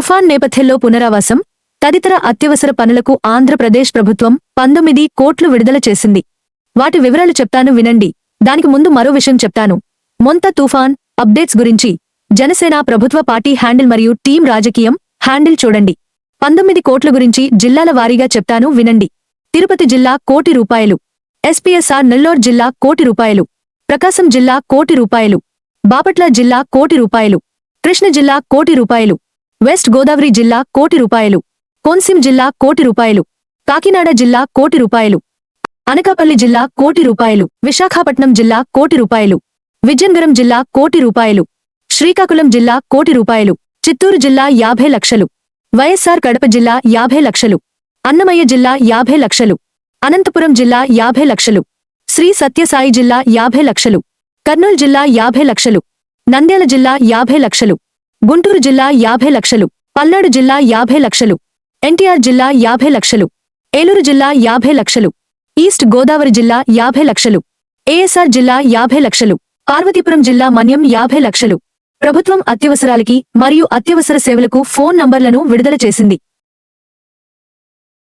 తుఫాన్ నేపథ్యంలో పునరావాసం తదితర అత్యవసర పనులకు ఆంధ్రప్రదేశ్ ప్రభుత్వం 19 కోట్లు విడుదల చేసింది. వాటి వివరాలు చెప్తాను వినండి. దానికి ముందు మరో విషయం చెప్తాను. మొంత తుఫాన్ అప్డేట్స్ గురించి జనసేన ప్రభుత్వ పార్టీ హ్యాండిల్ మరియు టీం రాజకీయం హ్యాండిల్ చూడండి. 19 కోట్ల గురించి జిల్లాల వారీగా చెప్తాను వినండి. తిరుపతి జిల్లా ₹1,00,00,000, ఎస్పీఎస్ఆర్ నెల్లూరు జిల్లా ₹1,00,00,000, ప్రకాశం జిల్లా ₹1,00,00,000, బాపట్ల జిల్లా ₹1,00,00,000, కృష్ణ జిల్లా ₹1,00,00,000, వెస్ట్ గోదావరి జిల్లా ₹1,00,00,000, కోనసీమ జిల్లా ₹1,00,00,000, కాకినాడ జిల్లా ₹1,00,00,000, అనకాపల్లి జిల్లా ₹1,00,00,000, విశాఖపట్నం జిల్లా ₹1,00,00,000, విజయనగరం జిల్లా ₹1,00,00,000, శ్రీకాకుళం జిల్లా ₹1,00,00,000, చిత్తూరు జిల్లా 50 లక్షలు, వైఎస్ఆర్ కడప జిల్లా 50 లక్షలు, అన్నమయ్య జిల్లా 50 లక్షలు, అనంతపురం జిల్లా 50 లక్షలు, శ్రీ సత్యసాయి జిల్లా 50 లక్షలు, కర్నూలు జిల్లా 50 లక్షలు, నంద్యాల జిల్లా 50 లక్షలు, గుంటూరు జిల్లా 50 లక్షలు, పల్నాడు జిల్లా 50 లక్షలు, ఎన్టీఆర్ జిల్లా 50 లక్షలు, ఏలూరు జిల్లా 50 లక్షలు, ఈస్ట్ గోదావరి జిల్లా 50 లక్షలు, ఏఎస్ఆర్ జిల్లా 50 లక్షలు, పార్వతీపురం జిల్లా మన్యం 50 లక్షలు. ప్రభుత్వం అత్యవసరాలకి మరియు అత్యవసర సేవలకు ఫోన్ నంబర్లను విడుదల చేసింది.